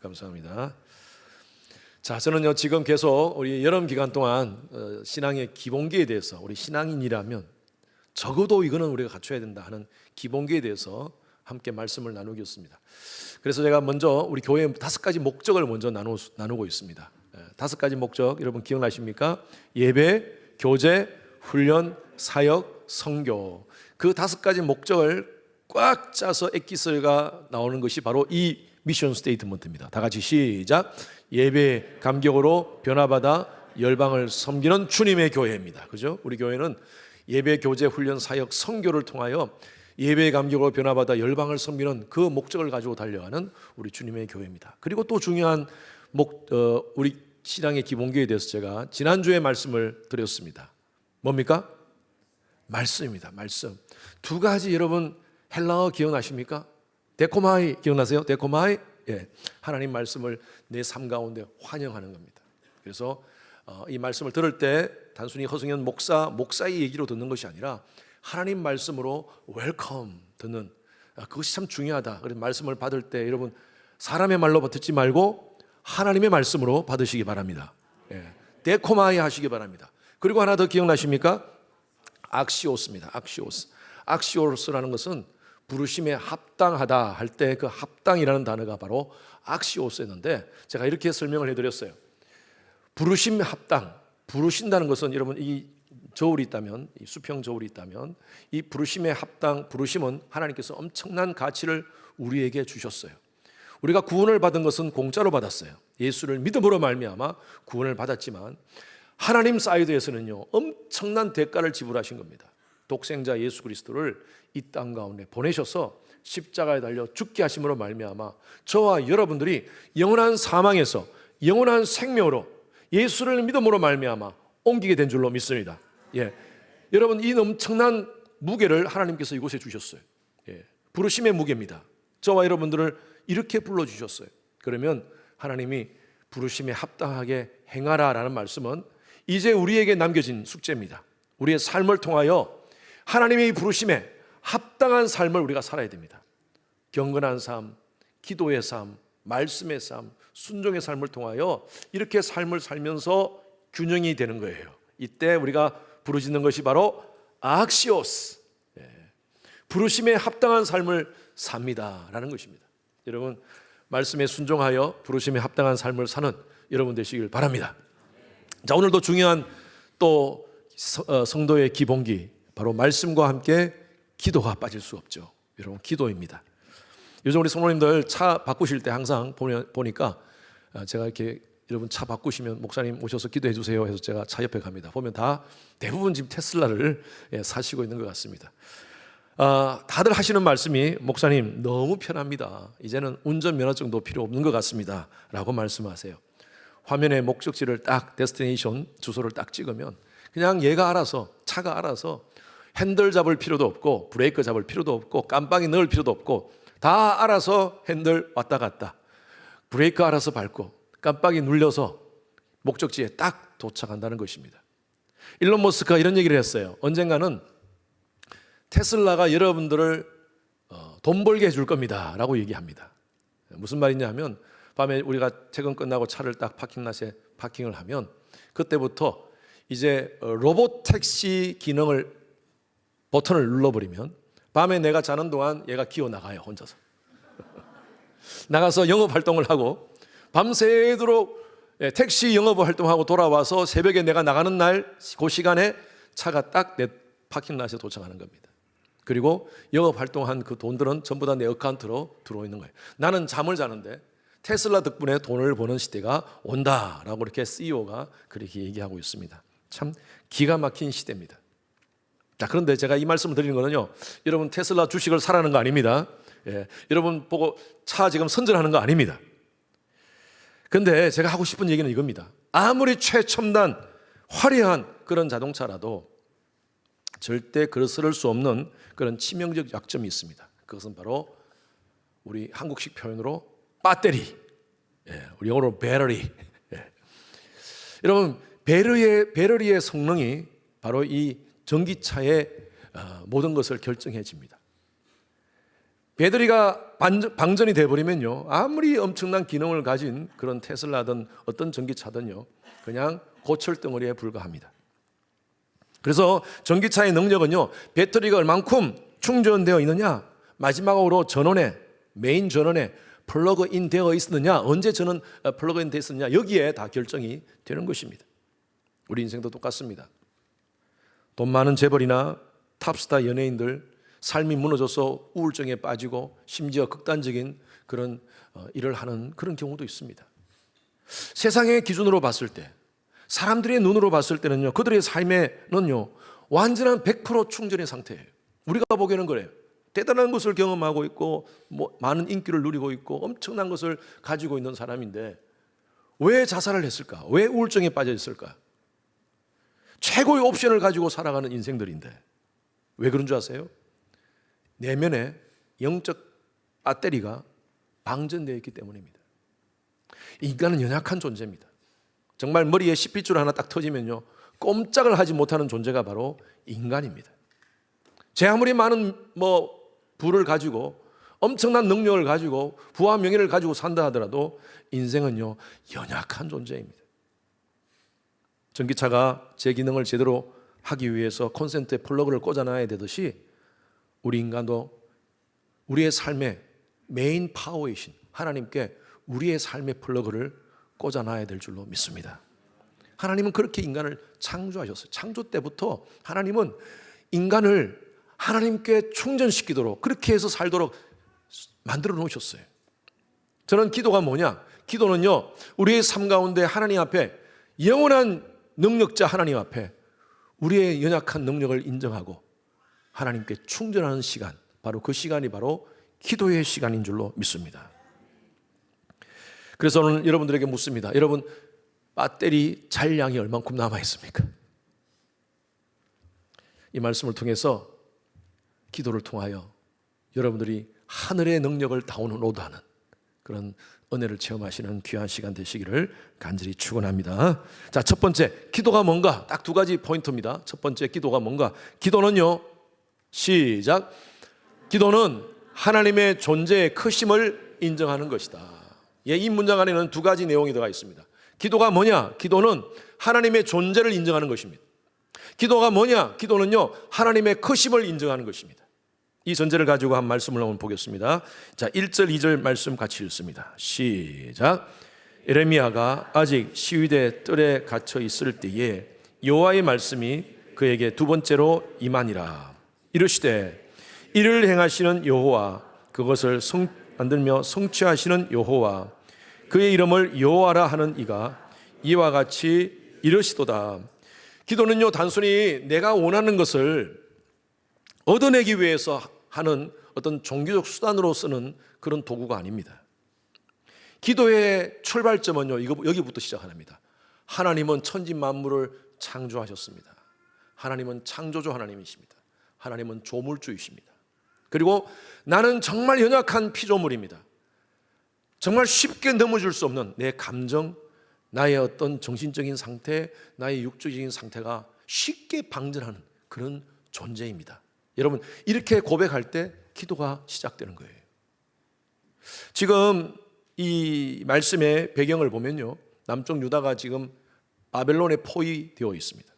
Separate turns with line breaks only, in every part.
감사합니다. 자, 저는요 지금 계속 우리 여름 기간 동안 신앙의 기본기에 대해서, 우리 신앙인이라면 적어도 이거는 우리가 갖춰야 된다 하는 기본기에 대해서 함께 말씀을 나누겠습니다. 그래서 제가 먼저 우리 교회 5가지 목적을 먼저 나누고 있습니다. 5가지 목적 여러분 기억나십니까? 예배, 교제, 훈련, 사역, 선교. 그 5가지 목적을 꽉 짜서 엑기스가 나오는 것이 바로 이 미션 스테이트먼트입니다. 다 같이 시작. 예배 감격으로 변화받아 열방을 섬기는 주님의 교회입니다. 그죠? 우리 교회는 예배, 교제, 훈련, 사역, 선교를 통하여 예배 감격으로 변화받아 열방을 섬기는 그 목적을 가지고 달려가는 우리 주님의 교회입니다. 그리고 또 중요한 우리 신앙의 기본기에 대해서 제가 지난주에 말씀을 드렸습니다. 뭡니까? 말씀입니다. 말씀. 2가지 여러분 헬라어 기억나십니까? 데코마이 기억나세요? 데코마이? 예, 하나님 말씀을 내 삶 가운데 환영하는 겁니다. 그래서 이 말씀을 들을 때 단순히 허승현 목사의 얘기로 듣는 것이 아니라 하나님 말씀으로 웰컴 듣는, 그것이 참 중요하다. 그래서 말씀을 받을 때 여러분 사람의 말로 듣지 말고 하나님의 말씀으로 받으시기 바랍니다. 예, 데코마이 하시기 바랍니다. 그리고 하나 더 기억나십니까? 악시오스입니다. 악시오스라는 것은 부르심에 합당하다 할 때 그 합당이라는 단어가 바로 악시오스였는데, 제가 이렇게 설명을 해드렸어요. 부르심 합당, 부르신다는 것은 여러분 이 저울이 있다면, 이 수평 저울이 있다면 이 부르심의 합당, 부르심은 하나님께서 엄청난 가치를 우리에게 주셨어요. 우리가 구원을 받은 것은 공짜로 받았어요. 예수를 믿음으로 말미암아 구원을 받았지만 하나님 사이드에서는요 엄청난 대가를 지불하신 겁니다. 독생자 예수 그리스도를 이 땅 가운데 보내셔서 십자가에 달려 죽게 하심으로 말미암아 저와 여러분들이 영원한 사망에서 영원한 생명으로 예수를 믿음으로 말미암아 옮기게 된 줄로 믿습니다. 예, 여러분 이 엄청난 무게를 하나님께서 이곳에 주셨어요. 예, 부르심의 무게입니다. 저와 여러분들을 이렇게 불러주셨어요. 그러면 하나님이 부르심에 합당하게 행하라라는 말씀은 이제 우리에게 남겨진 숙제입니다. 우리의 삶을 통하여 하나님의 부르심에 합당한 삶을 우리가 살아야 됩니다. 경건한 삶, 기도의 삶, 말씀의 삶, 순종의 삶을 통하여 이렇게 삶을 살면서 균형이 되는 거예요. 이때 우리가 부르짖는 것이 바로 악시오스, 부르심에 합당한 삶을 삽니다라는 것입니다. 여러분 말씀에 순종하여 부르심에 합당한 삶을 사는 여러분 되시길 바랍니다. 자, 오늘도 중요한 또 성도의 기본기, 바로 말씀과 함께 기도가 빠질 수 없죠. 여러분 기도입니다. 요즘 우리 성도님들 차 바꾸실 때 항상 보니까 제가 이렇게 여러분 차 바꾸시면 목사님 오셔서 기도해 주세요 해서 제가 차 옆에 갑니다. 보면 다 대부분 지금 테슬라를 사시고 있는 것 같습니다. 다들 하시는 말씀이 목사님 너무 편합니다. 이제는 운전면허증도 필요 없는 것 같습니다 라고 말씀하세요. 화면에 목적지를 딱 데스티네이션 주소를 딱 찍으면 그냥 얘가 알아서, 차가 알아서 핸들 잡을 필요도 없고 브레이크 잡을 필요도 없고 깜빡이 넣을 필요도 없고 다 알아서 핸들 왔다 갔다, 브레이크 알아서 밟고 깜빡이 눌려서 목적지에 딱 도착한다는 것입니다. 일론 머스크가 이런 얘기를 했어요. 언젠가는 테슬라가 여러분들을 돈 벌게 해줄 겁니다 라고 얘기합니다. 무슨 말이냐 하면 밤에 우리가 퇴근 끝나고 차를 딱 파킹랏에 파킹을 하면 그때부터 이제 로봇 택시 기능을 버튼을 눌러버리면 밤에 내가 자는 동안 얘가 기어 나가요. 혼자서 나가서 영업 활동을 하고 밤새도록 택시 영업 활동하고 돌아와서 새벽에 내가 나가는 날 그 시간에 차가 딱 내 파킹랏에 도착하는 겁니다. 그리고 영업 활동한 그 돈들은 전부 다 내 어카운트로 들어오는 거예요. 나는 잠을 자는데 테슬라 덕분에 돈을 버는 시대가 온다라고 이렇게 CEO가 그렇게 얘기하고 있습니다. 참 기가 막힌 시대입니다. 자, 그런데 제가 이 말씀을 드리는 거는요, 여러분 테슬라 주식을 사라는 거 아닙니다. 여러분 보고 차 지금 선전하는 거 아닙니다. 근데 제가 하고 싶은 얘기는 이겁니다. 아무리 최첨단 화려한 그런 자동차라도 절대 그럴 수 없는 그런 치명적 약점이 있습니다. 그것은 바로 우리 한국식 표현으로 배터리, 우리 영어로 배터리. 여러분 배터리의 성능이 바로 이 전기차의 모든 것을 결정해 줍니다. 배터리가 방전이 돼버리면요, 아무리 엄청난 기능을 가진 그런 테슬라든 어떤 전기차든요, 그냥 고철덩어리에 불과합니다. 그래서 전기차의 능력은요, 배터리가 얼만큼 충전되어 있느냐, 마지막으로 전원에, 메인 전원에 플러그인 되어 있었느냐, 언제 전원 플러그인 되어 있었느냐, 여기에 다 결정이 되는 것입니다. 우리 인생도 똑같습니다. 돈 많은 재벌이나 탑스타 연예인들, 삶이 무너져서 우울증에 빠지고 심지어 극단적인 그런 일을 하는 그런 경우도 있습니다. 세상의 기준으로 봤을 때, 사람들의 눈으로 봤을 때는요, 그들의 삶에는요, 완전한 100% 충전의 상태예요. 우리가 보기에는 그래요. 대단한 것을 경험하고 있고, 많은 인기를 누리고 있고, 엄청난 것을 가지고 있는 사람인데 왜 자살을 했을까? 왜 우울증에 빠져 있을까? 최고의 옵션을 가지고 살아가는 인생들인데 왜 그런 줄 아세요? 내면에 영적 배터리가 방전되어 있기 때문입니다. 인간은 연약한 존재입니다. 정말 머리에 CP줄 하나 딱 터지면요, 꼼짝을 하지 못하는 존재가 바로 인간입니다. 제 아무리 많은 부를 가지고 엄청난 능력을 가지고 부와 명예를 가지고 산다 하더라도 인생은요, 연약한 존재입니다. 전기차가 제 기능을 제대로 하기 위해서 콘센트에 플러그를 꽂아놔야 되듯이 우리 인간도 우리의 삶의 메인 파워이신 하나님께 우리의 삶의 플러그를 꽂아놔야 될 줄로 믿습니다. 하나님은 그렇게 인간을 창조하셨어요. 창조 때부터 하나님은 인간을 하나님께 충전시키도록, 그렇게 해서 살도록 만들어 놓으셨어요. 저는 기도가 뭐냐? 기도는요, 우리의 삶 가운데 하나님 앞에, 영원한 능력자 하나님 앞에 우리의 연약한 능력을 인정하고 하나님께 충전하는 시간, 바로 그 시간이 바로 기도의 시간인 줄로 믿습니다. 그래서 오늘 여러분들에게 묻습니다. 여러분, 배터리 잔량이 얼만큼 남아 있습니까? 이 말씀을 통해서, 기도를 통하여 여러분들이 하늘의 능력을 다운로드하는 그런 은혜를 체험하시는 귀한 시간 되시기를 간절히 축원합니다. 자, 첫 번째, 기도가 뭔가? 딱 두 가지 포인트입니다. 첫 번째, 기도가 뭔가? 기도는요, 시작. 기도는 하나님의 존재의 크심을 인정하는 것이다. 예, 이 문장 안에는 두 가지 내용이 들어가 있습니다. 기도가 뭐냐? 기도는 하나님의 존재를 인정하는 것입니다. 기도가 뭐냐? 기도는요, 하나님의 크심을 인정하는 것입니다. 이 전제를 가지고 한 말씀을 한번 보겠습니다. 자, 1절 2절 말씀 같이 읽습니다. 시작. 에레미야가 아직 시위대 뜰에 갇혀 있을 때에 여호와의 말씀이 그에게 두 번째로 임하니라. 이르시되 이를 행하시는 여호와, 그것을 만들며 성취하시는 여호와, 그의 이름을 여호와라 하는 이가 이와 같이 이르시도다. 기도는요, 단순히 내가 원하는 것을 얻어내기 위해서 하는 어떤 종교적 수단으로 쓰는 그런 도구가 아닙니다. 기도의 출발점은요, 여기부터 시작합니다. 하나님은 천지 만물을 창조하셨습니다. 하나님은 창조주 하나님이십니다. 하나님은 조물주이십니다. 그리고 나는 정말 연약한 피조물입니다. 정말 쉽게 넘어질 수 없는 내 감정, 나의 어떤 정신적인 상태, 나의 육적인 상태가 쉽게 방전하는 그런 존재입니다. 여러분, 이렇게 고백할 때 기도가 시작되는 거예요. 지금 이 말씀의 배경을 보면요, 남쪽 유다가 지금 바벨론에 포위되어 있습니다.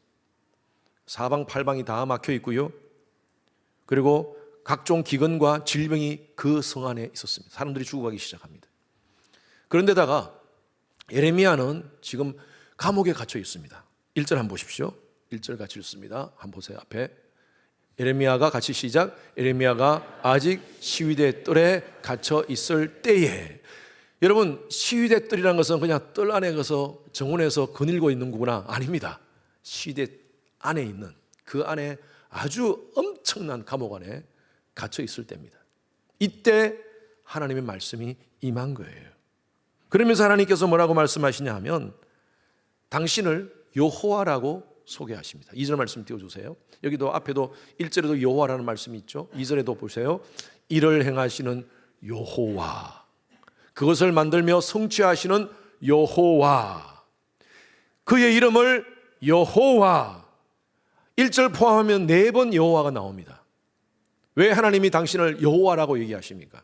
사방팔방이 다 막혀 있고요, 그리고 각종 기근과 질병이 그 성 안에 있었습니다. 사람들이 죽어가기 시작합니다. 그런데다가 예레미야는 지금 감옥에 갇혀 있습니다. 1절 한번 보십시오. 1절 같이 읽습니다. 한번 보세요. 앞에 예레미야가 같이 시작. 예레미야가 아직 시위대 뜰에 갇혀 있을 때에. 여러분, 시위대 뜰이라는 것은 그냥 뜰 안에 가서 정원에서 거닐고 있는 거구나, 아닙니다. 시위대 안에 있는, 그 안에 아주 엄청난 감옥 안에 갇혀 있을 때입니다. 이때 하나님의 말씀이 임한 거예요. 그러면서 하나님께서 뭐라고 말씀하시냐 하면, 당신을 여호와라고 소개하십니다. 2절 말씀 띄워주세요. 여기도 앞에도 1절에도 여호와라는 말씀이 있죠. 2절에도 보세요. 이를 행하시는 여호와, 그것을 만들며 성취하시는 여호와, 그의 이름을 여호와. 1절 포함하면 4번 여호와가 나옵니다. 왜 하나님이 당신을 여호와라고 얘기하십니까?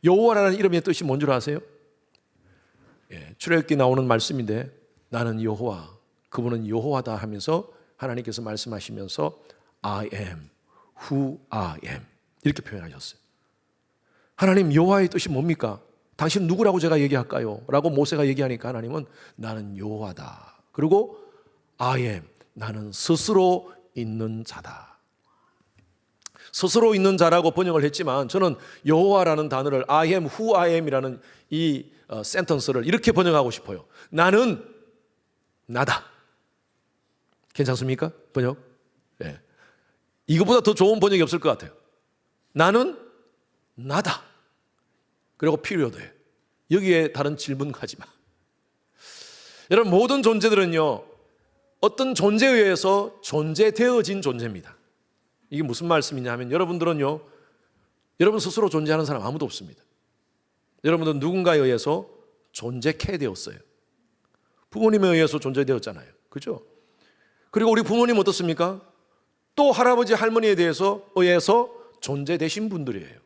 여호와라는 이름의 뜻이 뭔 줄 아세요? 출애굽기 나오는 말씀인데 나는 여호와, 그분은 여호와다 하면서 하나님께서 말씀하시면서 I am who I am 이렇게 표현하셨어요. 하나님, 여호와의 뜻이 뭡니까? 당신 누구라고 제가 얘기할까요? 라고 모세가 얘기하니까 하나님은 나는 여호와다. 그리고 I am, 나는 스스로 있는 자다. 스스로 있는 자라고 번역을 했지만 저는 여호와라는 단어를 I am who I am 이라는 이 센텐스를 이렇게 번역하고 싶어요. 나는 나다. 괜찮습니까? 번역? 네. 이거보다 더 좋은 번역이 없을 것 같아요. 나는 나다. 그리고 period. 여기에 다른 질문 하지 마. 여러분, 모든 존재들은요, 어떤 존재에 의해서 존재되어진 존재입니다. 이게 무슨 말씀이냐 하면 여러분들은요, 여러분 스스로 존재하는 사람 아무도 없습니다. 여러분들은 누군가에 의해서 존재케 되었어요. 부모님에 의해서 존재되었잖아요. 그죠? 그리고 우리 부모님 어떻습니까? 또 할아버지 할머니에 의해서 존재되신 분들이에요.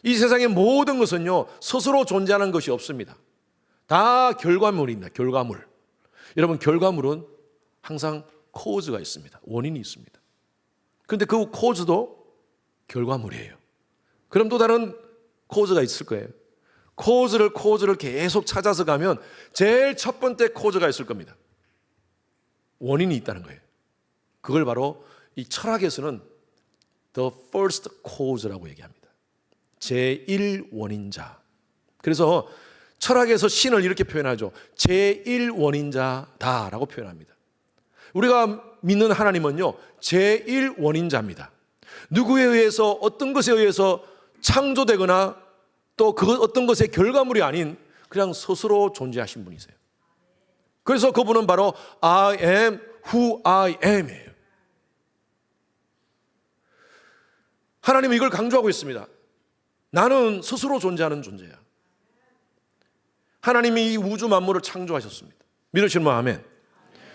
이 세상의 모든 것은요, 스스로 존재하는 것이 없습니다. 다 결과물입니다. 결과물. 여러분, 결과물은 항상 코즈가 있습니다. 원인이 있습니다. 그런데 그 코즈도 결과물이에요. 그럼 또 다른 코즈가 있을 거예요. 코즈를 계속 찾아서 가면 제일 첫 번째 코즈가 있을 겁니다. 원인이 있다는 거예요. 그걸 바로 이 철학에서는 the first cause라고 얘기합니다. 제1원인자. 그래서 철학에서 신을 이렇게 표현하죠. 제1원인자다라고 표현합니다. 우리가 믿는 하나님은요, 제1원인자입니다. 누구에 의해서, 어떤 것에 의해서 창조되거나 또 그 어떤 것의 결과물이 아닌 그냥 스스로 존재하신 분이세요. 그래서 그분은 바로 I am who I am이에요. 하나님은 이걸 강조하고 있습니다. 나는 스스로 존재하는 존재야. 하나님이 이 우주 만물을 창조하셨습니다. 믿으시는 분 아멘.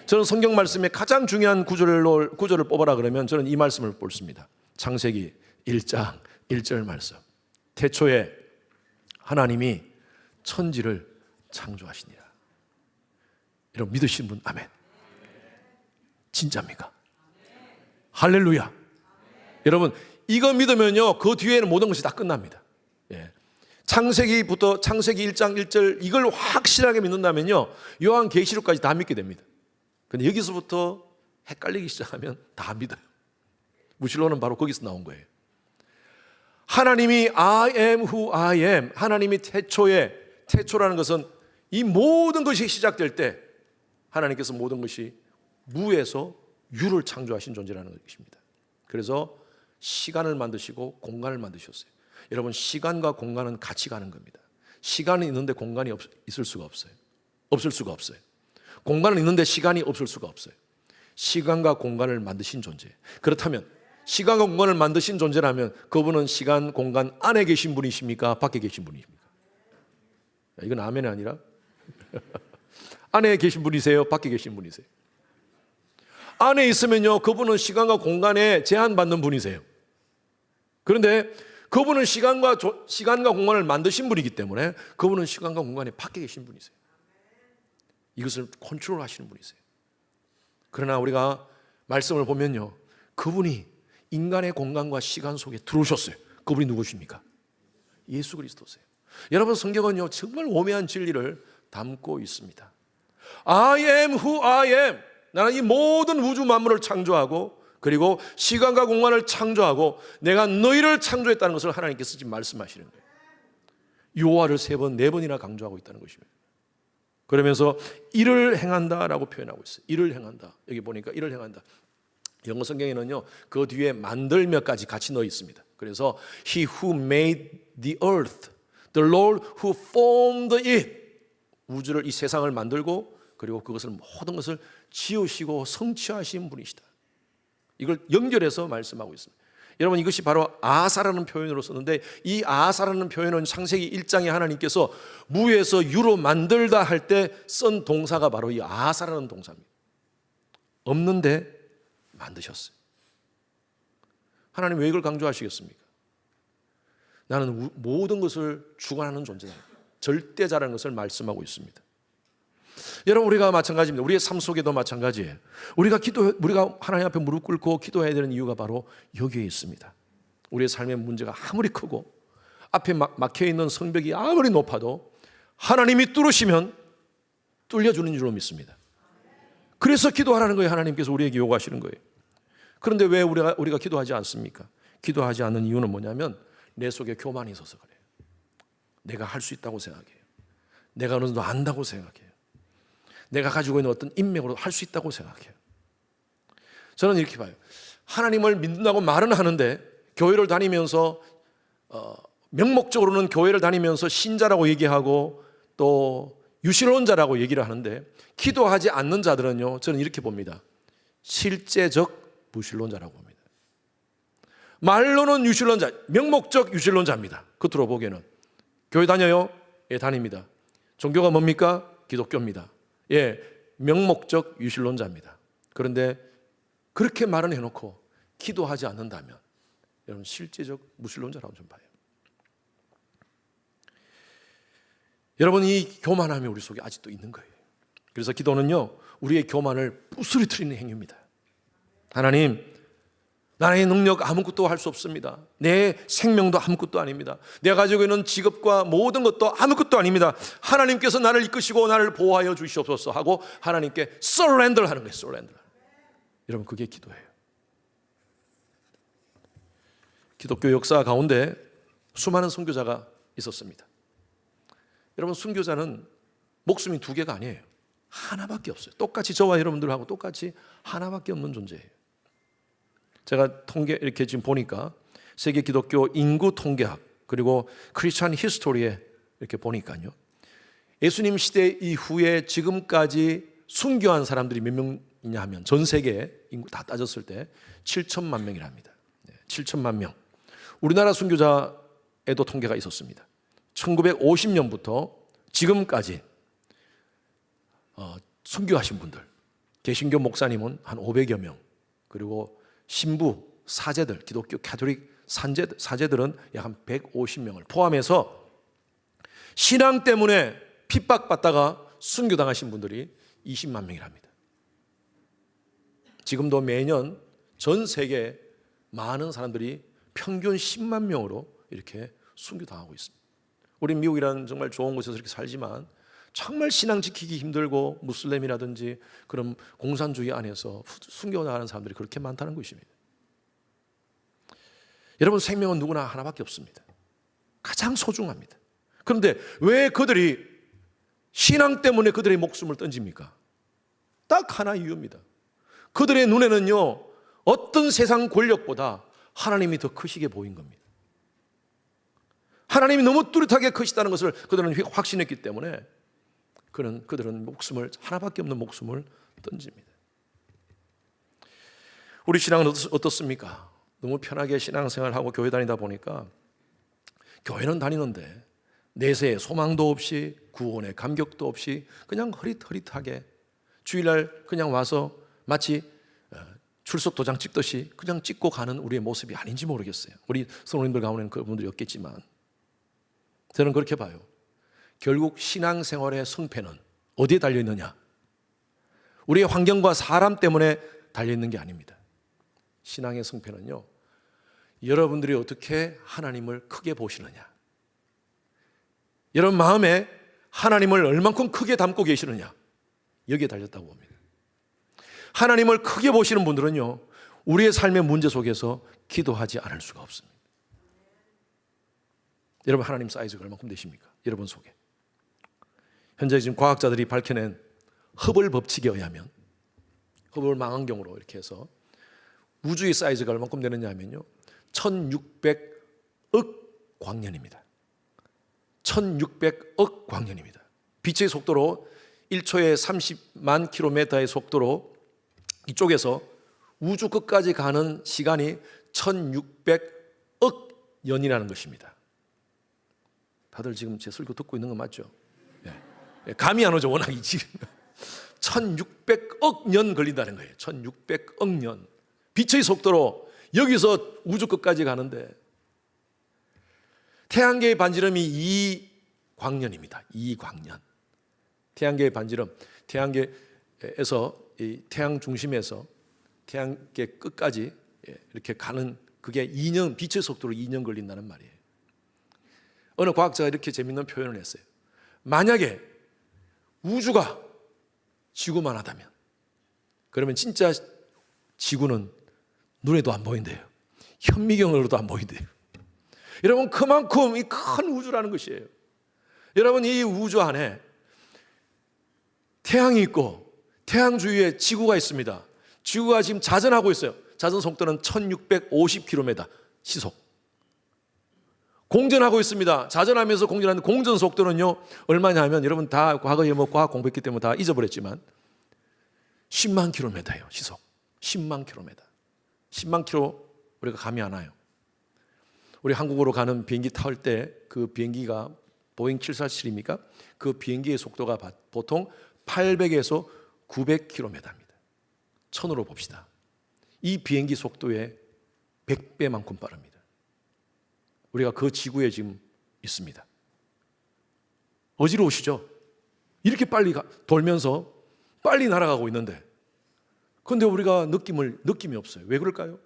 저는 성경 말씀에 가장 중요한 구절을 뽑아라 그러면 저는 이 말씀을 뽑습니다. 창세기 1장 1절 말씀. 태초에 하나님이 천지를 창조하시니라. 여러분 믿으시는 분 아멘. 진짜입니까? 할렐루야. 여러분 이거 믿으면요, 그 뒤에는 모든 것이 다 끝납니다. 창세기부터 창세기 1장 1절 이걸 확실하게 믿는다면요, 요한계시록까지 다 믿게 됩니다. 근데 여기서부터 헷갈리기 시작하면 다 믿어요. 무실론은 바로 거기서 나온 거예요. 하나님이 I am who I am, 하나님이 태초라는 것은 이 모든 것이 시작될 때 하나님께서 모든 것이 무에서 유를 창조하신 존재라는 것입니다. 그래서 시간을 만드시고 공간을 만드셨어요. 여러분, 시간과 공간은 같이 가는 겁니다. 시간은 있는데 공간이 있을 수가 없어요. 없을 수가 없어요. 공간은 있는데 시간이 없을 수가 없어요. 시간과 공간을 만드신 존재. 그렇다면 시간과 공간을 만드신 존재라면 그분은 시간, 공간 안에 계신 분이십니까? 밖에 계신 분이십니까? 이건 아멘이 아니라 안에 계신 분이세요? 밖에 계신 분이세요? 안에 있으면요, 그분은 시간과 공간에 제한받는 분이세요. 그런데 그분은 시간과 공간을 만드신 분이기 때문에 그분은 시간과 공간에 밖에 계신 분이세요. 이것을 컨트롤하시는 분이세요. 그러나 우리가 말씀을 보면요, 그분이 인간의 공간과 시간 속에 들어오셨어요. 그분이 누구십니까? 예수 그리스도세요. 여러분, 성경은요 정말 오묘한 진리를 담고 있습니다. I am who I am. 나는 이 모든 우주 만물을 창조하고 그리고 시간과 공간을 창조하고 내가 너희를 창조했다는 것을 하나님께서 지금 말씀하시는 거예요. 여호와를 3번, 4번이나 강조하고 있다는 것입니다. 그러면서 일을 행한다라고 표현하고 있어요. 일을 행한다. 여기 보니까 일을 행한다. 영어 성경에는요, 그 뒤에 만들며까지 같이 넣어 있습니다. 그래서 He who made the earth, the Lord who formed it. 우주를, 이 세상을 만들고 그리고 그것을 모든 것을 지으시고 성취하신 분이시다. 이걸 연결해서 말씀하고 있습니다. 여러분, 이것이 바로 아사라는 표현으로 썼는데 이 아사라는 표현은 창세기 1장에 하나님께서 무에서 유로 만들다 할 때 쓴 동사가 바로 이 아사라는 동사입니다. 없는데 만드셨어요. 하나님 왜 이걸 강조하시겠습니까? 나는 모든 것을 주관하는 존재다. 절대자라는 것을 말씀하고 있습니다. 여러분, 우리가 마찬가지입니다. 우리의 삶 속에도 마찬가지예요. 우리가 하나님 앞에 무릎 꿇고 기도해야 되는 이유가 바로 여기에 있습니다. 우리의 삶의 문제가 아무리 크고 앞에 막혀있는 성벽이 아무리 높아도 하나님이 뚫으시면 뚫려주는 줄로 믿습니다. 그래서 기도하라는 거예요. 하나님께서 우리에게 요구하시는 거예요. 그런데 왜 우리가 기도하지 않습니까? 기도하지 않는 이유는 뭐냐면 내 속에 교만이 있어서 그래요. 내가 할 수 있다고 생각해요. 내가 어느 정도 안다고 생각해요. 내가 가지고 있는 어떤 인맥으로 할 수 있다고 생각해요. 저는 이렇게 봐요. 하나님을 믿는다고 말은 하는데 교회를 다니면서 명목적으로는 교회를 다니면서 신자라고 얘기하고 또 유실론자라고 얘기를 하는데 기도하지 않는 자들은요, 저는 이렇게 봅니다. 실제적 무신론자라고 봅니다. 말로는 유실론자, 명목적 유실론자입니다. 겉으로 보기에는. 교회 다녀요? 예, 다닙니다. 종교가 뭡니까? 기독교입니다. 예, 명목적 유실론자입니다. 그런데 그렇게 말은 해놓고 기도하지 않는다면 여러분 실제적 무신론자라고 좀 봐요. 여러분, 이 교만함이 우리 속에 아직도 있는 거예요. 그래서 기도는요, 우리의 교만을 부스러뜨리는 행위입니다. 하나님, 나의 능력 아무것도 할 수 없습니다. 내 생명도 아무것도 아닙니다. 내가 가지고 있는 직업과 모든 것도 아무것도 아닙니다. 하나님께서 나를 이끄시고 나를 보호하여 주시옵소서 하고 하나님께 surrender 하는 거예요. surrender. 여러분, 그게 기도예요. 기독교 역사 가운데 수많은 선교자가 있었습니다. 여러분, 선교자는 목숨이 두 개가 아니에요. 하나밖에 없어요. 똑같이 저와 여러분들하고 똑같이 하나밖에 없는 존재예요. 제가 통계 이렇게 지금 보니까 세계 기독교 인구 통계학 그리고 크리스천 히스토리에 이렇게 보니까요, 예수님 시대 이후에 지금까지 순교한 사람들이 몇 명이냐 하면 전 세계 인구 다 따졌을 때 7천만 명이랍니다. 7천만 명. 우리나라 순교자에도 통계가 있었습니다. 1950년부터 지금까지 순교하신 분들, 개신교 목사님은 한 500여 명, 그리고 신부, 사제들, 기독교 가톨릭 사제들은 약 한 150명을 포함해서 신앙 때문에 핍박받다가 순교당하신 분들이 20만 명이랍니다. 지금도 매년 전 세계 많은 사람들이 평균 10만 명으로 이렇게 순교당하고 있습니다. 우리 미국이라는 정말 좋은 곳에서 이렇게 살지만 정말 신앙 지키기 힘들고 무슬림이라든지 그런 공산주의 안에서 순교당하는 사람들이 그렇게 많다는 것입니다. 여러분, 생명은 누구나 하나밖에 없습니다. 가장 소중합니다. 그런데 왜 그들이 신앙 때문에 그들의 목숨을 던집니까? 딱 하나 이유입니다. 그들의 눈에는요, 어떤 세상 권력보다 하나님이 더 크시게 보인 겁니다. 하나님이 너무 뚜렷하게 크시다는 것을 그들은 확신했기 때문에 그들은 목숨을, 하나밖에 없는 목숨을 던집니다. 우리 신앙은 어떻습니까? 너무 편하게 신앙생활하고 교회 다니다 보니까 교회는 다니는데 내세에 소망도 없이 구원의 감격도 없이 그냥 흐릿흐릿하게 주일날 그냥 와서 마치 출석 도장 찍듯이 그냥 찍고 가는 우리의 모습이 아닌지 모르겠어요. 우리 성도님들 가운데는 그분들이 없겠지만 저는 그렇게 봐요. 결국 신앙생활의 성패는 어디에 달려있느냐? 우리의 환경과 사람 때문에 달려있는 게 아닙니다. 신앙의 성패는요, 여러분들이 어떻게 하나님을 크게 보시느냐, 여러분 마음에 하나님을 얼만큼 크게 담고 계시느냐, 여기에 달렸다고 봅니다. 하나님을 크게 보시는 분들은요, 우리의 삶의 문제 속에서 기도하지 않을 수가 없습니다. 여러분, 하나님 사이즈가 얼만큼 되십니까? 여러분 속에. 현재 지금 과학자들이 밝혀낸 허블 법칙에 의하면, 허블 망원경으로 이렇게 해서 우주의 사이즈가 얼만큼 되느냐 하면요, 1600억 광년입니다. 1600억 광년입니다. 빛의 속도로 1초에 30만 킬로미터의 속도로 이쪽에서 우주 끝까지 가는 시간이 1600억 년이라는 것입니다. 다들 지금 제 설교 듣고 있는 거 맞죠? 네. 감이 안 오죠, 워낙 지금. 1600억 년 걸린다는 거예요. 1600억 년. 빛의 속도로 여기서 우주 끝까지 가는데 태양계의 반지름이 2광년입니다. 2광년. 태양계의 반지름, 태양계에서 이 태양 중심에서 태양계 끝까지 이렇게 가는 그게 2년, 빛의 속도로 2년 걸린다는 말이에요. 어느 과학자가 이렇게 재밌는 표현을 했어요. 만약에 우주가 지구만 하다면, 그러면 진짜 지구는 눈에도 안 보인대요. 현미경으로도 안 보인대요. 여러분, 그만큼 이 큰 우주라는 것이에요. 여러분, 이 우주 안에 태양이 있고 태양 주위에 지구가 있습니다. 지구가 지금 자전하고 있어요. 자전 속도는 1650km 시속. 공전하고 있습니다. 자전하면서 공전하는 공전 속도는요, 얼마냐 면 여러분 다 과거에 과학 공부했기 때문에 다 잊어버렸지만 10만 킬로미터예요. 시속 10만 킬로미터. 10만 킬로 우리가 감이 안 와요. 우리 한국으로 가는 비행기 탈 때 그 비행기가 보잉 747입니까? 그 비행기의 속도가 보통 800에서 900km입니다. 1000으로 봅시다. 이 비행기 속도의 100배만큼 빠릅니다. 우리가 그 지구에 지금 있습니다. 어지러우시죠? 이렇게 빨리 돌면서 빨리 날아가고 있는데, 그런데 우리가 느낌이 없어요. 왜 그럴까요?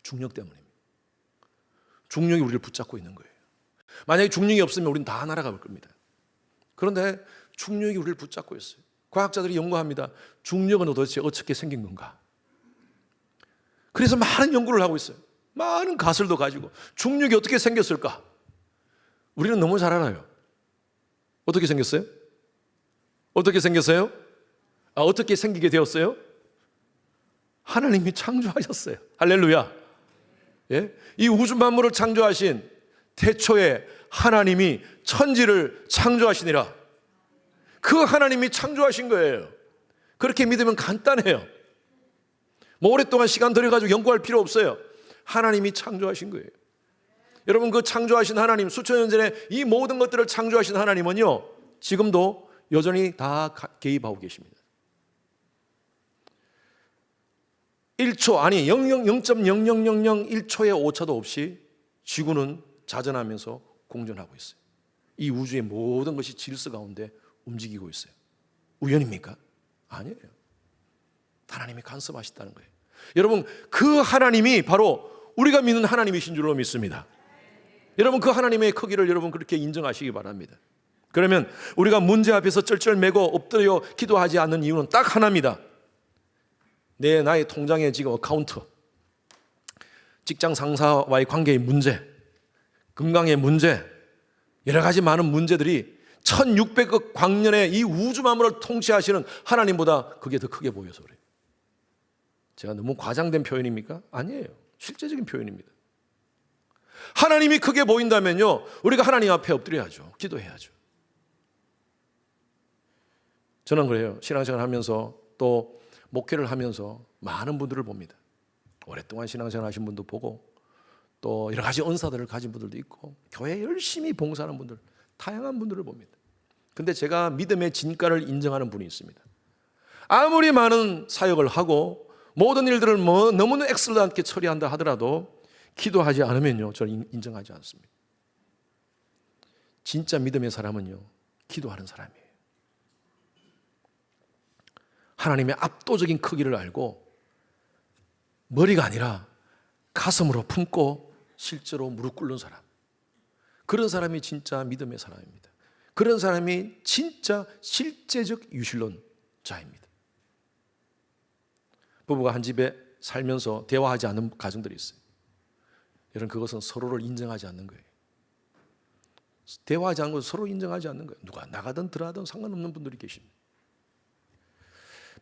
중력 때문입니다. 중력이 우리를 붙잡고 있는 거예요. 만약에 중력이 없으면 우리는 다 날아가 볼 겁니다. 그런데 중력이 우리를 붙잡고 있어요. 과학자들이 연구합니다. 중력은 도대체 어떻게 생긴 건가? 그래서 많은 연구를 하고 있어요. 많은 가설도 가지고 중력이 어떻게 생겼을까? 우리는 너무 잘 알아요. 어떻게 생겼어요? 어떻게 생겼어요? 어떻게 생기게 되었어요? 하나님이 창조하셨어요. 할렐루야. 예? 이 우주 만물을 창조하신 태초에 하나님이 천지를 창조하시니라. 그 하나님이 창조하신 거예요. 그렇게 믿으면 간단해요. 뭐 오랫동안 시간 들여가지고 연구할 필요 없어요. 하나님이 창조하신 거예요. 여러분, 그 창조하신 하나님, 수천 년 전에 이 모든 것들을 창조하신 하나님은요, 지금도 여전히 다 개입하고 계십니다. 1초, 아니 0.00001초의 오차도 없이 지구는 자전하면서 공전하고 있어요. 이 우주의 모든 것이 질서 가운데 움직이고 있어요. 우연입니까? 아니에요. 하나님이 간섭하셨다는 거예요. 여러분, 그 하나님이 바로 우리가 믿는 하나님이신 줄로 믿습니다. 여러분, 그 하나님의 크기를 여러분 그렇게 인정하시기 바랍니다. 그러면 우리가 문제 앞에서 쩔쩔매고 엎드려 기도하지 않는 이유는 딱 하나입니다. 나의 통장에 지금 어카운트, 직장 상사와의 관계의 문제, 건강의 문제, 여러 가지 많은 문제들이 1600억 광년의 이 우주 만물을 통치하시는 하나님보다 그게 더 크게 보여서 그래요. 제가 너무 과장된 표현입니까? 아니에요. 실제적인 표현입니다. 하나님이 크게 보인다면요, 우리가 하나님 앞에 엎드려야죠. 기도해야죠. 저는 그래요. 신앙생활 하면서 또 목회를 하면서 많은 분들을 봅니다. 오랫동안 신앙생활 하신 분도 보고 또 여러 가지 은사들을 가진 분들도 있고 교회에 열심히 봉사하는 분들, 다양한 분들을 봅니다. 근데 제가 믿음의 진가를 인정하는 분이 있습니다. 아무리 많은 사역을 하고 모든 일들을 너무나 엑셀런트하게 처리한다 하더라도 기도하지 않으면요, 저는 인정하지 않습니다. 진짜 믿음의 사람은요, 기도하는 사람이에요. 하나님의 압도적인 크기를 알고 머리가 아니라 가슴으로 품고 실제로 무릎 꿇는 사람, 그런 사람이 진짜 믿음의 사람입니다. 그런 사람이 진짜 실제적 유실론자입니다. 부부가 한 집에 살면서 대화하지 않는 가정들이 있어요. 여러분, 그것은 서로를 인정하지 않는 거예요. 대화하지 않는 것은 서로 인정하지 않는 거예요. 누가 나가든 들어가든 상관없는 분들이 계십니다.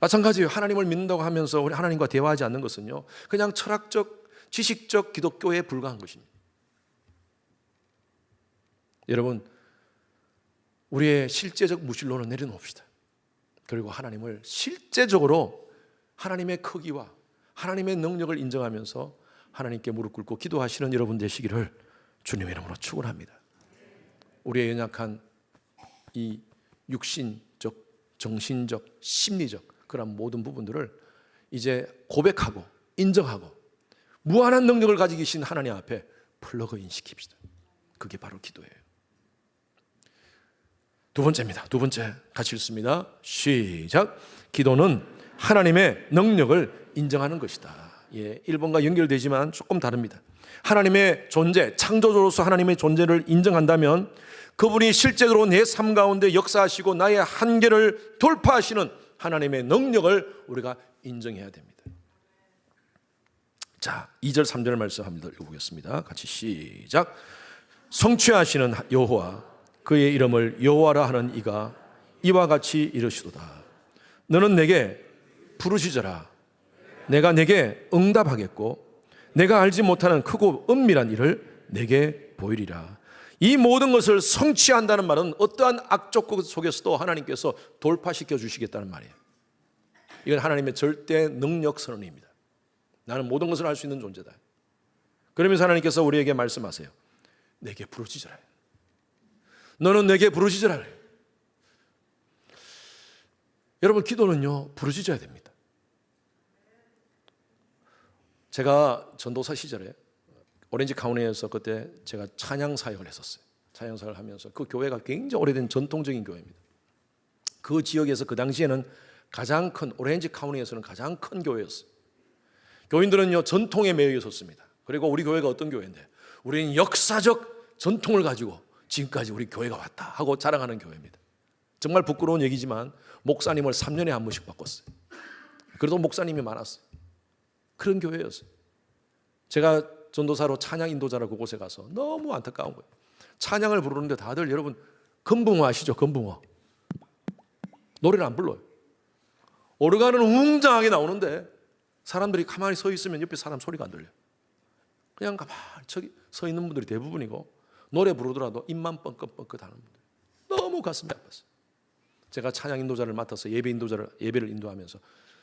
마찬가지예요. 하나님을 믿는다고 하면서 우리 하나님과 대화하지 않는 것은요, 그냥 철학적, 지식적 기독교에 불과한 것입니다. 여러분, 우리의 실제적 무신론을 내려놓읍시다. 그리고 하나님을 실제적으로 하나님의 크기와 하나님의 능력을 인정하면서 하나님께 무릎 꿇고 기도하시는 여러분 되시기를 주님의 이름으로 축원합니다. 우리의 연약한 이 육신적, 정신적, 심리적 그런 모든 부분들을 이제 고백하고 인정하고 무한한 능력을 가지고 계신 하나님 앞에 플러그인 시킵시다. 그게 바로 기도예요. 두 번째입니다. 두 번째 같이 읽습니다. 시작. 기도는 하나님의 능력을 인정하는 것이다. 1번과 연결되지만 조금 다릅니다. 하나님의 존재, 창조주로서 하나님의 존재를 인정한다면 그분이 실제로 내 삶 가운데 역사하시고 나의 한계를 돌파하시는 하나님의 능력을 우리가 인정해야 됩니다. 자, 2절 3절 말씀 한번 읽어보겠습니다. 같이 시작. 성취하시는 여호와, 그의 이름을 여호와라 하는 이가 이와 같이 이르시도다. 너는 내게 부르시더라. 내가 내게 응답하겠고 내가 알지 못하는 크고 은밀한 일을 내게 보이리라. 이 모든 것을 성취한다는 말은 어떠한 악조건 속에서도 하나님께서 돌파시켜 주시겠다는 말이에요. 이건 하나님의 절대 능력 선언입니다. 나는 모든 것을 할 수 있는 존재다. 그러면서 하나님께서 우리에게 말씀하세요. 내게 부르짖으라. 너는 내게 부르짖으라. 여러분, 기도는요 부르짖어야 됩니다. 제가 전도사 시절에 오렌지 카운티에서 그때 제가 찬양 사역을 했었어요. 찬양 사역을 하면서 그 교회가 굉장히 오래된 전통적인 교회입니다. 그 지역에서 그 당시에는 가장 큰, 오렌지 카운티에서는 가장 큰 교회였어요. 교인들은요 전통에 매여 있었습니다. 그리고 우리 교회가 어떤 교회인데, 우리는 역사적 전통을 가지고 지금까지 우리 교회가 왔다 하고 자랑하는 교회입니다. 정말 부끄러운 얘기지만 목사님을 3년에 한 번씩 바꿨어요. 그래도 목사님이 많았어요. 그런 교회였어요. 제가 전도사로 찬양 인도자로 그곳에 가서 너무 안타까운 거예요. 찬양을 부르는데 다들, 여러분 건붕어 아시죠? 건붕어. 노래를 안 불러요. 오르간은 웅장하게 나오는데 사람들이 가만히 서 있으면 옆에 사람 소리가 안 들려요. 그냥 가만히 저기 서 있는 분들이 대부분이고, 노래 부르더라도 입만 뻥긋뻥긋 하는 분들. 너무 가슴이 아팠어요. 제가 찬양 인도자를 맡아서 예배를 인도하면서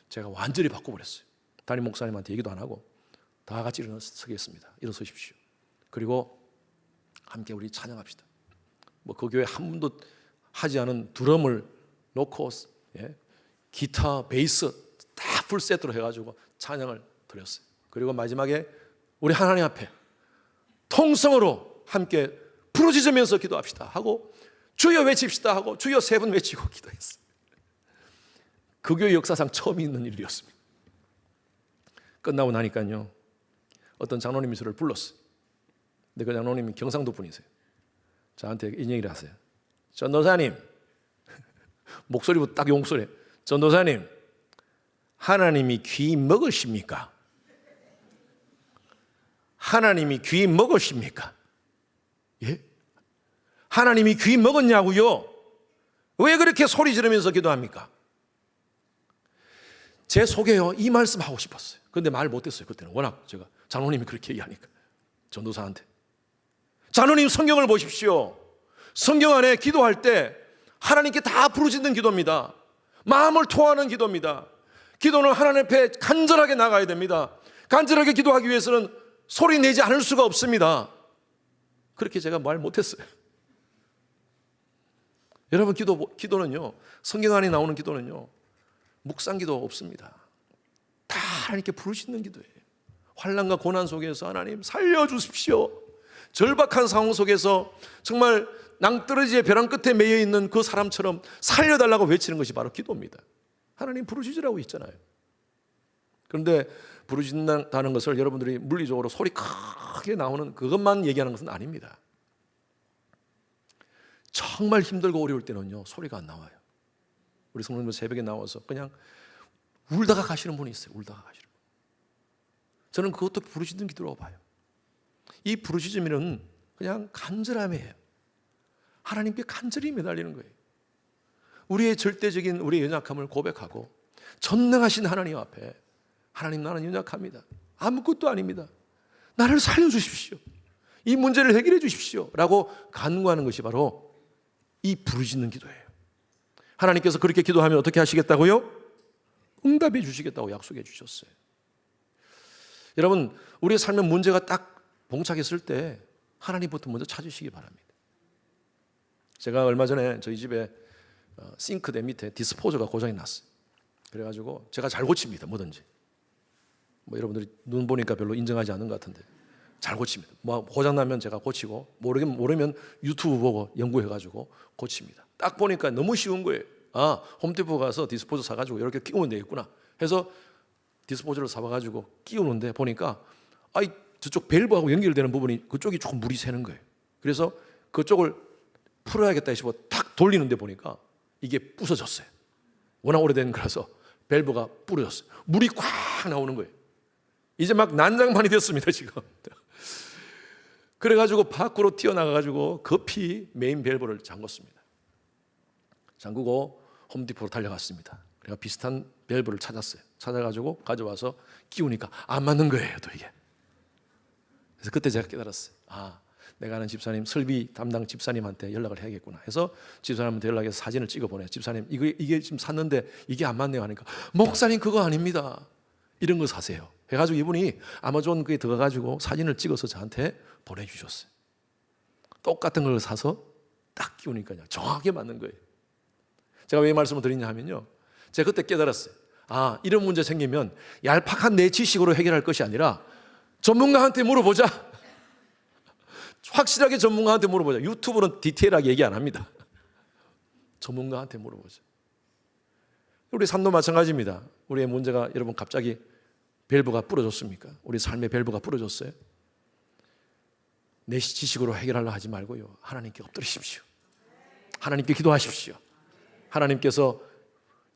제가 완전히 바꿔버렸어요. 담임 목사님한테 얘기도 안 하고 다 같이 일어서겠습니다. 일어서십시오. 그리고 함께 우리 찬양합시다. 뭐 그 교회 한 분도 하지 않은 드럼을 놓고 기타, 베이스 다 풀세트로 해가지고 찬양을 드렸어요. 그리고 마지막에 우리 하나님 앞에 통성으로 함께 부르짖으면서 기도합시다 하고 주여 외칩시다 하고 주여 3번 외치고 기도했어요. 그 교회 역사상 처음 있는 일이었습니다. 끝나고 나니까요 어떤 장로님이 저를 불렀어요. 근데 그 장로님이 경상도 분이세요. 저한테 이 얘기를 하세요. 전도사님, 목소리부터 딱 이 목소리. 전도사님, 하나님이 귀 먹으십니까? 하나님이 귀 먹으십니까? 예? 하나님이 귀 먹었냐고요? 왜 그렇게 소리 지르면서 기도합니까? 제 속에요 이 말씀 하고 싶었어요. 그런데 말 못했어요. 그때는 워낙 제가 장로님이 그렇게 얘기하니까. 전도사한테, 장로님 성경을 보십시오. 성경 안에 기도할 때 하나님께 다 부르짖는 기도입니다. 마음을 토하는 기도입니다. 기도는 하나님 앞에 간절하게 나가야 됩니다. 간절하게 기도하기 위해서는 소리 내지 않을 수가 없습니다. 그렇게 제가 말 못했어요. 여러분, 기도는요, 성경 안에 나오는 기도는요 묵상기도 없습니다. 다 하나님께 부르짖는 기도예요. 환난과 고난 속에서 하나님 살려주십시오. 절박한 상황 속에서 정말 낭떠러지의 벼랑 끝에 매여 있는 그 사람처럼 살려달라고 외치는 것이 바로 기도입니다. 하나님 부르짖으라고 했잖아요. 그런데 부르짖는다는 것을 여러분들이 물리적으로 소리 크게 나오는 그것만 얘기하는 것은 아닙니다. 정말 힘들고 어려울 때는요 소리가 안 나와요. 우리 성도님들 새벽에 나와서 그냥 울다가 가시는 분이 있어요. 울다가 가시는 분. 저는 그것도 부르짖는 기도라고 봐요. 이 부르짖음은 그냥 간절함이에요. 하나님께 간절히 매달리는 거예요. 우리의 절대적인 우리의 연약함을 고백하고 전능하신 하나님 앞에, 하나님 나는 연약합니다. 아무것도 아닙니다. 나를 살려주십시오. 이 문제를 해결해 주십시오 라고 간구하는 것이 바로 이 부르짖는 기도예요. 하나님께서 그렇게 기도하면 어떻게 하시겠다고요? 응답해 주시겠다고 약속해 주셨어요. 여러분, 우리의 삶에 문제가 딱 봉착했을 때 하나님부터 먼저 찾으시기 바랍니다. 제가 얼마 전에 저희 집에 싱크대 밑에 디스포저가 고장이 났어요. 그래가지고 제가 잘 고칩니다. 뭐든지 뭐 여러분들이 눈 보니까 별로 인정하지 않는 것 같은데 잘 고칩니다. 뭐 고장 나면 제가 고치고 모르면 유튜브 보고 연구해가지고 고칩니다. 딱 보니까 너무 쉬운 거예요. 아, 홈디포 가서 디스포저 사가지고 이렇게 끼우면 되겠구나 해서 디스포저를 사와가지고 끼우는데 보니까 저쪽 밸브하고 연결되는 부분이 그쪽이 조금 물이 새는 거예요. 그래서 그쪽을 풀어야겠다 싶어 탁 돌리는데 보니까 이게 부서졌어요. 워낙 오래된 거라서 밸브가 부러졌어요. 물이 꽉 나오는 거예요. 이제 막 난장판이 됐습니다 지금. 그래가지고 밖으로 튀어나가가지고 급히 메인 밸브를 잠궜습니다. 잠그고 홈디포로 달려갔습니다. 그래서 비슷한 밸브를 찾았어요. 찾아가지고 가져와서 끼우니까 안 맞는 거예요 또 이게. 그래서 그때 제가 깨달았어요. 내가 아는 집사님, 설비 담당 집사님한테 연락을 해야겠구나 해서 집사님한테 연락해서 사진을 찍어 보내요. 집사님 이게 지금 샀는데 이게 안 맞네요 하니까 목사님 그거 아닙니다. 이런 거 사세요 해가지고 이분이 아마존 그에 들어가가지고 사진을 찍어서 저한테 보내주셨어요. 똑같은 걸 사서 딱 끼우니까요 정확하게 맞는 거예요. 제가 왜 말씀을 드리냐 하면요, 제가 그때 깨달았어요. 이런 문제 생기면 얄팍한 내 지식으로 해결할 것이 아니라 전문가한테 물어보자. 확실하게 전문가한테 물어보자. 유튜브는 디테일하게 얘기 안 합니다. 전문가한테 물어보자. 우리 삶도 마찬가지입니다. 우리의 문제가 여러분 갑자기 밸브가 부러졌습니까? 우리 삶의 밸브가 부러졌어요? 내 지식으로 해결하려 하지 말고요, 하나님께 엎드리십시오. 하나님께 기도하십시오. 하나님께서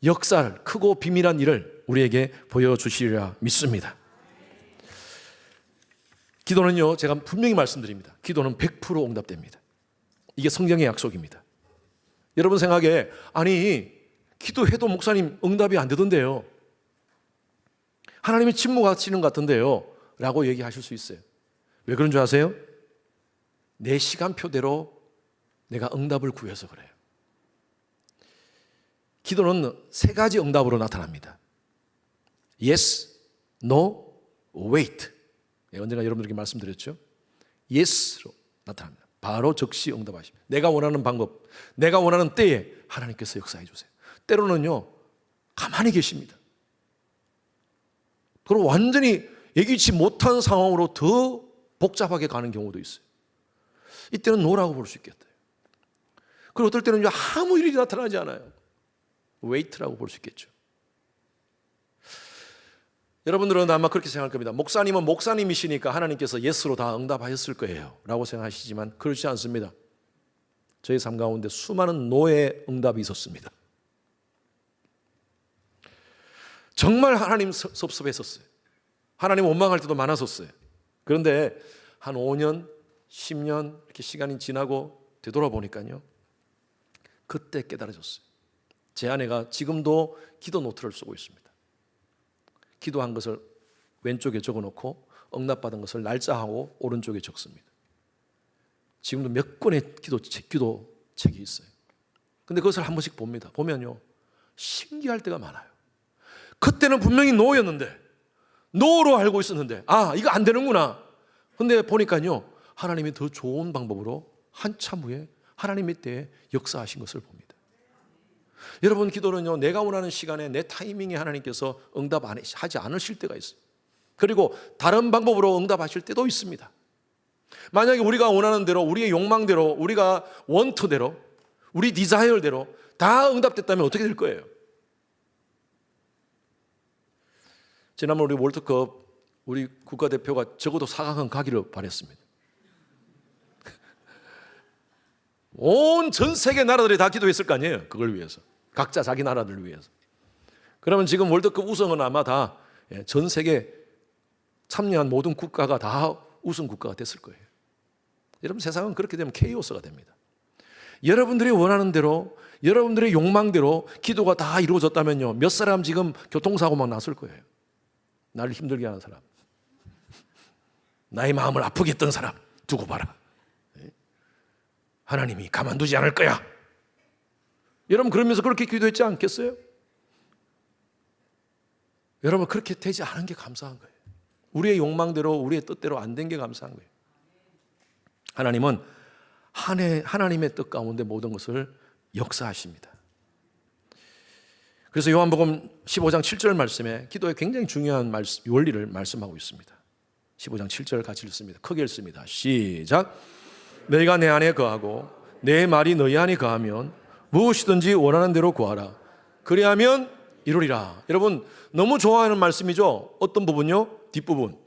역사를, 크고 비밀한 일을 우리에게 보여주시리라 믿습니다. 기도는요, 제가 분명히 말씀드립니다. 기도는 100% 응답됩니다. 이게 성경의 약속입니다. 여러분 생각에 기도해도 목사님 응답이 안 되던데요, 하나님이 침묵하시는 것 같은데요 라고 얘기하실 수 있어요. 왜 그런 줄 아세요? 내 시간표대로 내가 응답을 구해서 그래요. 기도는 3가지 응답으로 나타납니다. Yes, No, Wait. 언젠가 여러분들에게 말씀드렸죠. Yes로 나타납니다. 바로 즉시 응답하십니다. 내가 원하는 방법, 내가 원하는 때에 하나님께서 역사해 주세요. 때로는요 가만히 계십니다. 그리고 완전히 예기치 못한 상황으로 더 복잡하게 가는 경우도 있어요. 이때는 노라고 볼 수 있겠다. 그리고 어떨 때는 아무 일이 나타나지 않아요. 웨이트라고 볼 수 있겠죠. 여러분들은 아마 그렇게 생각할 겁니다. 목사님은 목사님이시니까 하나님께서 예스로 다 응답하셨을 거예요 라고 생각하시지만 그렇지 않습니다. 저희 삶 가운데 수많은 노의 응답이 있었습니다. 정말 하나님 섭섭했었어요. 하나님 원망할 때도 많았었어요. 그런데 한 5년, 10년 이렇게 시간이 지나고 되돌아보니까요, 그때 깨달아졌어요. 제 아내가 지금도 기도 노트를 쓰고 있습니다. 기도한 것을 왼쪽에 적어놓고 응답받은 것을 날짜하고 오른쪽에 적습니다. 지금도 몇 권의 기도책이 있어요. 근데 그것을 한 번씩 봅니다. 보면요 신기할 때가 많아요. 그때는 분명히 노였는데, 노로 알고 있었는데 이거 안 되는구나. 근데 보니까요 하나님이 더 좋은 방법으로 한참 후에 하나님의 때에 역사하신 것을 봅니다. 여러분 기도는요 내가 원하는 시간에 내 타이밍에 하나님께서 응답하지 않으실 때가 있어요. 그리고 다른 방법으로 응답하실 때도 있습니다. 만약에 우리가 원하는 대로, 우리의 욕망대로, 우리가 원투대로, 우리 디자이어대로 다 응답됐다면 어떻게 될 거예요? 지난번 우리 월드컵 우리 국가대표가 적어도 4강은 가기를 바랬습니다. 온 전 세계 나라들이 다 기도했을 거 아니에요. 그걸 위해서. 각자 자기 나라들을 위해서. 그러면 지금 월드컵 우승은 아마 다 전 세계 참여한 모든 국가가 다 우승 국가가 됐을 거예요. 여러분 세상은 그렇게 되면 케이오스가 됩니다. 여러분들이 원하는 대로, 여러분들의 욕망대로 기도가 다 이루어졌다면요 몇 사람 지금 교통사고 막 났을 거예요. 나를 힘들게 하는 사람, 나의 마음을 아프게 했던 사람 두고 봐라. 하나님이 가만두지 않을 거야. 여러분 그러면서 그렇게 기도했지 않겠어요? 여러분 그렇게 되지 않은 게 감사한 거예요. 우리의 욕망대로, 우리의 뜻대로 안 된 게 감사한 거예요. 하나님은 하나님의 뜻 가운데 모든 것을 역사하십니다. 그래서 요한복음 15장 7절 말씀에 기도에 굉장히 중요한 원리를 말씀하고 있습니다. 15장 7절 같이 읽습니다. 크게 읽습니다. 시작. 너희가 내 안에 거하고 내 말이 너희 안에 거하면 무엇이든지 원하는 대로 구하라. 그리하면 이루리라. 여러분 너무 좋아하는 말씀이죠. 어떤 부분요? 뒷부분.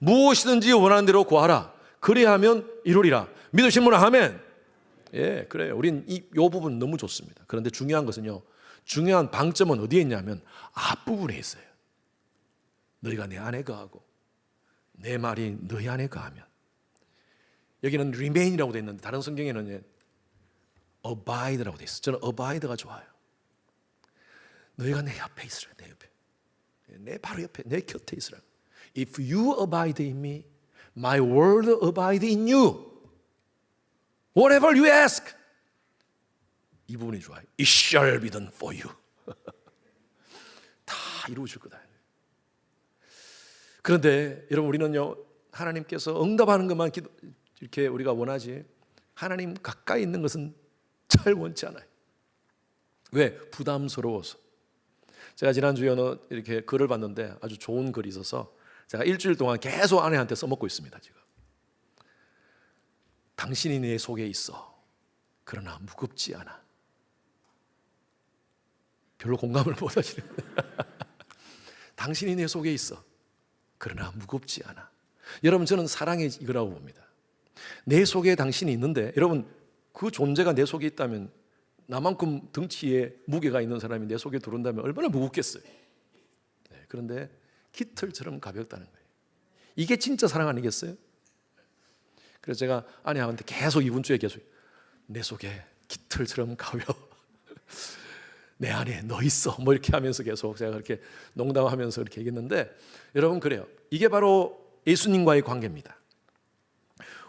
무엇이든지 원하는 대로 구하라. 그리하면 이루리라. 믿으신 분은 아멘. 예, 그래요. 우린 이 부분 너무 좋습니다. 그런데 중요한 것은요, 중요한 방점은 어디에 있냐면 앞부분에 있어요. 너희가 내 안에 거하고 내 말이 너희 안에 거하면. 여기는 remain이라고 되어 있는데 다른 성경에는 abide라고 되어 있어요. 저는 abide가 좋아요. 너희가 내 옆에 있으라. 내 옆에, 내 바로 옆에, 내 곁에 있으라. If you abide in me, my word abide in you. Whatever you ask, 이 부분이 좋아요. It shall be done for you. 다 이루어질 거다. 그런데 여러분 우리는요, 하나님께서 응답하는 것만 이렇게 우리가 원하지 하나님 가까이 있는 것은 잘 원치 않아요. 왜? 부담스러워서. 제가 지난주에 이렇게 글을 봤는데 아주 좋은 글이 있어서 제가 일주일 동안 계속 아내한테 써먹고 있습니다. 지금. 당신이 내 속에 있어. 그러나 무겁지 않아. 별로 공감을 못 하시네요. 당신이 내 속에 있어. 그러나 무겁지 않아. 여러분 저는 사랑의 이거라고 봅니다. 내 속에 당신이 있는데 여러분 그 존재가 내 속에 있다면 나만큼 덩치에 무게가 있는 사람이 내 속에 들어온다면 얼마나 무겁겠어요. 네, 그런데 깃털처럼 가볍다는 거예요. 이게 진짜 사랑 아니겠어요? 그래서 제가 아내한테 계속 이번 주에 계속 내 속에 깃털처럼 가벼워. 내 안에 너 있어. 뭐 이렇게 하면서 계속 제가 그렇게 농담하면서 그렇게 얘기했는데 여러분 그래요. 이게 바로 예수님과의 관계입니다.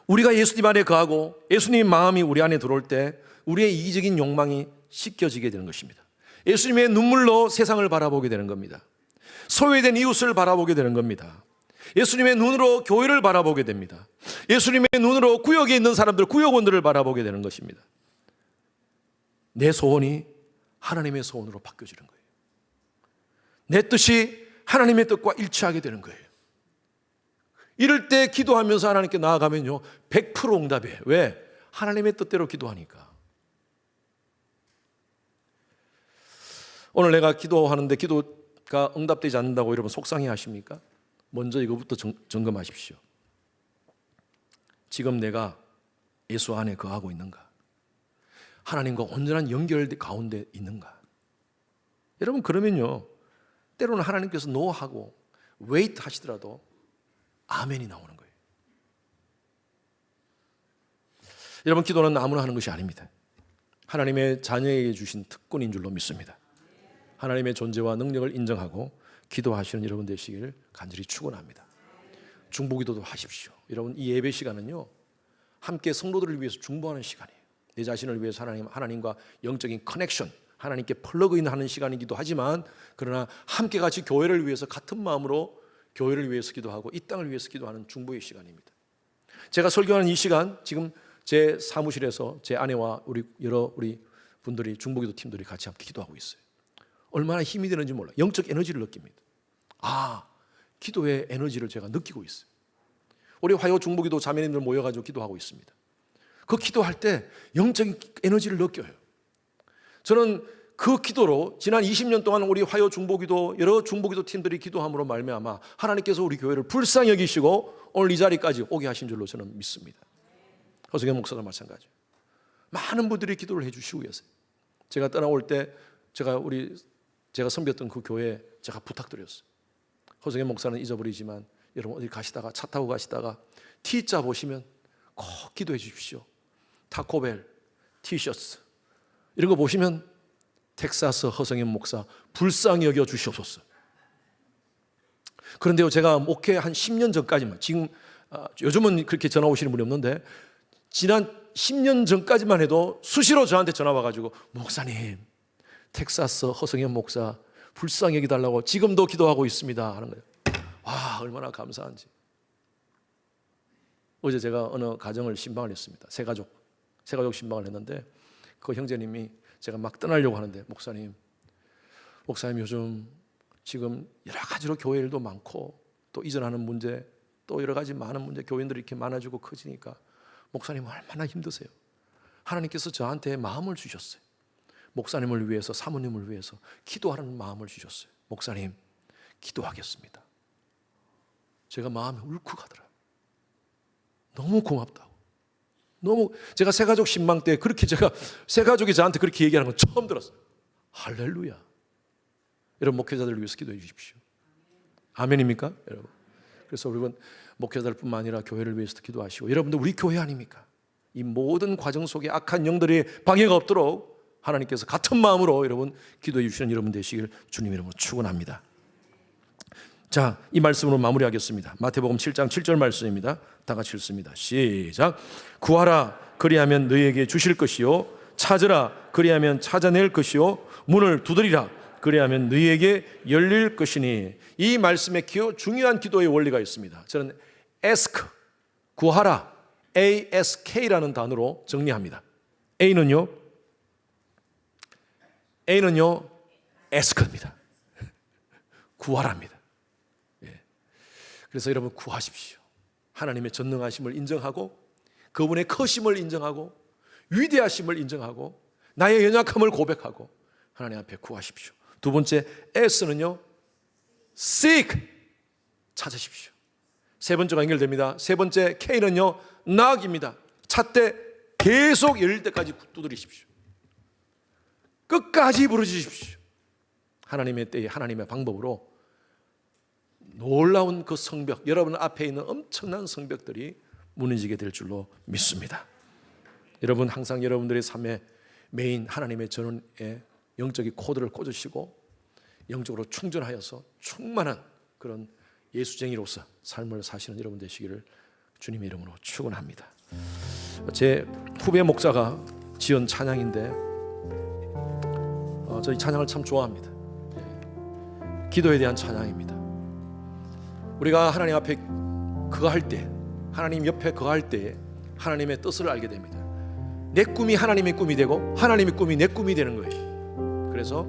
우리가 예수님 안에 거하고 예수님 마음이 우리 안에 들어올 때 우리의 이기적인 욕망이 씻겨지게 되는 것입니다. 예수님의 눈물로 세상을 바라보게 되는 겁니다. 소외된 이웃을 바라보게 되는 겁니다. 예수님의 눈으로 교회를 바라보게 됩니다. 예수님의 눈으로 구역에 있는 사람들, 구역원들을 바라보게 되는 것입니다. 내 소원이 하나님의 소원으로 바뀌어지는 거예요. 내 뜻이 하나님의 뜻과 일치하게 되는 거예요. 이럴 때 기도하면서 하나님께 나아가면요 100% 응답이에요. 왜? 하나님의 뜻대로 기도하니까. 오늘 내가 기도하는데 기도가 응답되지 않는다고 여러분 속상해 하십니까? 먼저 이거부터 점검하십시오. 지금 내가 예수 안에 거하고 있는가? 하나님과 온전한 연결 가운데 있는가? 여러분 그러면요 때로는 하나님께서 노하고 웨이트 하시더라도 아멘이 나오는 거예요. 여러분 기도는 아무나 하는 것이 아닙니다. 하나님의 자녀에게 주신 특권인 줄로 믿습니다. 하나님의 존재와 능력을 인정하고 기도하시는 여러분 되시기를 간절히 축원합니다. 중보기도도 하십시오. 여러분 이 예배 시간은요 함께 성도들을 위해서 중보하는 시간이에요. 내 자신을 위해서 하나님과 영적인 커넥션, 하나님께 플러그인하는 시간이기도 하지만 그러나 함께 같이 교회를 위해서 같은 마음으로 교회를 위해서 기도하고 이 땅을 위해서 기도하는 중보의 시간입니다. 제가 설교하는 이 시간 지금 제 사무실에서 제 아내와 우리 분들이 중보기도 팀들이 같이 함께 기도하고 있어요. 얼마나 힘이 되는지 몰라요. 영적 에너지를 느낍니다. 기도의 에너지를 제가 느끼고 있어요. 우리 화요 중보기도 자매님들 모여가지고 기도하고 있습니다. 그 기도할 때 영적인 에너지를 느껴요. 저는 그 기도로 지난 20년 동안 우리 화요 중보기도 여러 중보기도 팀들이 기도함으로 말미암아 하나님께서 우리 교회를 불쌍히 여기시고 오늘 이 자리까지 오게 하신 줄로 저는 믿습니다. 허성현 목사도 마찬가지예요. 많은 분들이 기도를 해주시고 계세요. 제가 떠나올 때 제가 섬겼던 그 교회에 제가 부탁드렸어요. 허성현 목사는 잊어버리지만 여러분 어디 가시다가 차 타고 가시다가 T자 보시면 꼭 기도해 주십시오. 타코벨, 티셔츠 이런 거 보시면 텍사스 허성현 목사 불쌍히 여겨 주시옵소서. 그런데요 제가 목회 한 10년 전까지만 지금 요즘은 그렇게 전화 오시는 분이 없는데 지난 10년 전까지만 해도 수시로 저한테 전화 와가지고 목사님 텍사스 허성현 목사 불쌍히 여기달라고 지금도 기도하고 있습니다 하는 거예요. 와 얼마나 감사한지. 어제 제가 어느 가정을 신방을 했습니다. 세 가족 신방을 했는데 그 형제님이 제가 막 떠나려고 하는데 목사님 목사님 요즘 지금 여러 가지로 교회 일도 많고 또 이전하는 문제 또 여러 가지 많은 문제 교인들이 이렇게 많아지고 커지니까 목사님 얼마나 힘드세요. 하나님께서 저한테 마음을 주셨어요. 목사님을 위해서 사모님을 위해서 기도하라는 마음을 주셨어요. 목사님 기도하겠습니다. 제가 마음이 울컥하더라고요. 너무 고맙다고. 너무 제가 새가족 신방 때 그렇게 제가 새가족이 저한테 그렇게 얘기하는 건 처음 들었어요. 할렐루야. 여러분 목회자들을 위해서 기도해 주십시오. 아멘입니까? 여러분. 그래서 여러분 목회자들뿐만 아니라 교회를 위해서도 기도하시고 여러분들 우리 교회 아닙니까? 이 모든 과정 속에 악한 영들의 방해가 없도록 하나님께서 같은 마음으로 여러분 기도해 주시는 여러분 되시길 주님 이름으로 축원합니다. 자, 이 말씀으로 마무리하겠습니다. 마태복음 7장 7절 말씀입니다. 다 같이 읽습니다. 시작. 구하라 그리하면 너희에게 주실 것이요 찾으라 그리하면 찾아낼 것이요 문을 두드리라 그리하면 너희에게 열릴 것이니. 이 말씀에 중요한 기도의 원리가 있습니다. 저는 ask, 구하라, ask라는 단어로 정리합니다. A는요 ask입니다. 구하랍니다. 그래서 여러분 구하십시오. 하나님의 전능하심을 인정하고 그분의 크심을 인정하고 위대하심을 인정하고 나의 연약함을 고백하고 하나님 앞에 구하십시오. 두 번째 S는요 seek, 찾으십시오. 세 번째가 연결됩니다. 세 번째 K는요 knock입니다. 찾되 계속 열릴 때까지 두드리십시오. 끝까지 부르짖으십시오. 하나님의 때에 하나님의 방법으로 놀라운 그 성벽, 여러분 앞에 있는 엄청난 성벽들이 무너지게 될 줄로 믿습니다. 여러분 항상 여러분들의 삶의 메인 하나님의 전원에 영적인 코드를 꽂으시고 영적으로 충전하여서 충만한 그런 예수쟁이로서 삶을 사시는 여러분 되시기를 주님의 이름으로 축원합니다. 제 후배 목사가 지은 찬양인데 저희 찬양을 참 좋아합니다. 기도에 대한 찬양입니다. 우리가 하나님 앞에 거할 때, 하나님 옆에 거할 때 하나님의 뜻을 알게 됩니다. 내 꿈이 하나님의 꿈이 되고 하나님의 꿈이 내 꿈이 되는 거예요. 그래서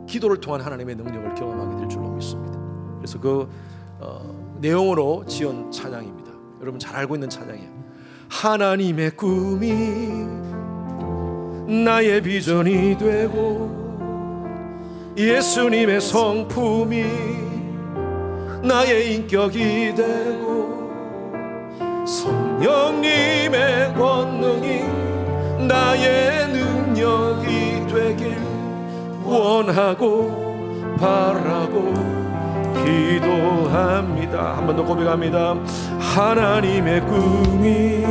기도를 통한 하나님의 능력을 경험하게 될 줄로 믿습니다. 그래서 그 내용으로 지은 찬양입니다. 여러분 잘 알고 있는 찬양이에요. 하나님의 꿈이 나의 비전이 되고 예수님의 성품이 나의 인격이 되고 성령님의 권능이 나의 능력이 되길 원하고 바라고 기도합니다. 한 번 더 고백합니다. 하나님의 꿈이